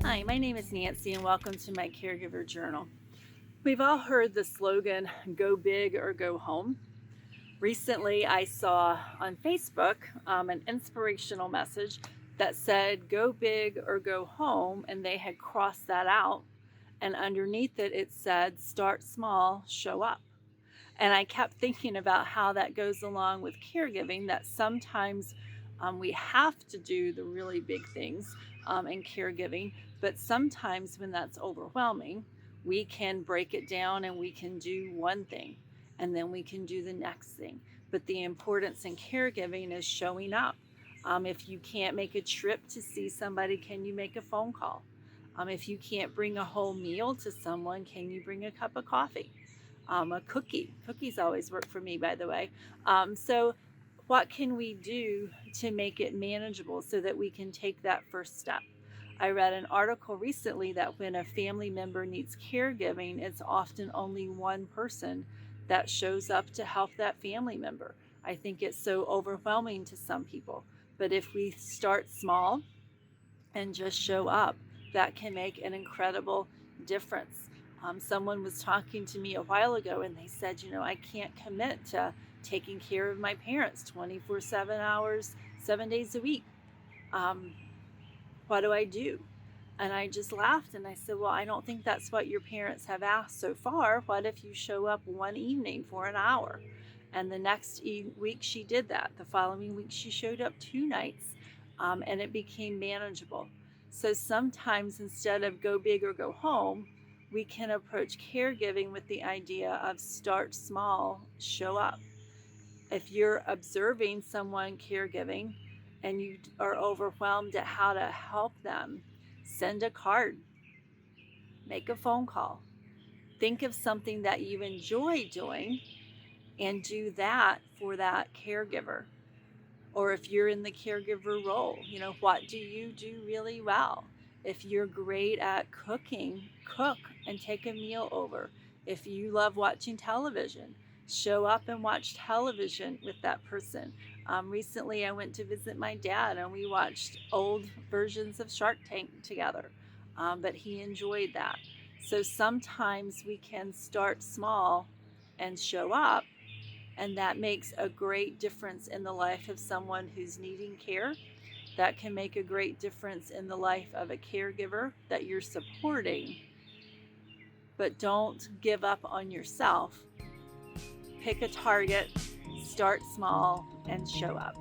Hi, my name is Nancy and welcome to my Caregiver Journal. We've all heard the slogan, go big or go home. Recently, I saw on Facebook an inspirational message that said, go big or go home, and they had crossed that out. And underneath it, it said, start small, show up. And I kept thinking about how that goes along with caregiving, that sometimes we have to do the really big things in caregiving, but sometimes when that's overwhelming, we can break it down and we can do one thing and then we can do the next thing. But the importance in caregiving is showing up. If you can't make a trip to see somebody, can you make a phone call? If you can't bring a whole meal to someone, can you bring a cup of coffee? A cookie. Cookies always work for me, by the way. So what can we do to make it manageable so that we can take that first step? I read an article recently that when a family member needs caregiving, it's often only one person that shows up to help that family member. I think it's so overwhelming to some people. But if we start small and just show up, that can make an incredible difference. Someone was talking to me a while ago and they said, I can't commit to taking care of my parents 24/7 hours, 7 days a week. What do I do? And I just laughed and I said, well, I don't think that's what your parents have asked so far. What if you show up one evening for an hour? And the next week she did that. The following week she showed up 2 nights, and it became manageable. So sometimes instead of go big or go home, we can approach caregiving with the idea of start small, show up. If you're observing someone caregiving and you are overwhelmed at how to help them, send a card, make a phone call, think of something that you enjoy doing and do that for that caregiver. Or if you're in the caregiver role, what do you do really well? If you're great at cooking, cook and take a meal over. If you love watching television, show up and watch television with that person. Recently, I went to visit my dad and we watched old versions of Shark Tank together, but he enjoyed that. So sometimes we can start small and show up, and that makes a great difference in the life of someone who's needing care. That can make a great difference in the life of a caregiver that you're supporting. But don't give up on yourself. Pick a target, start small, and show up.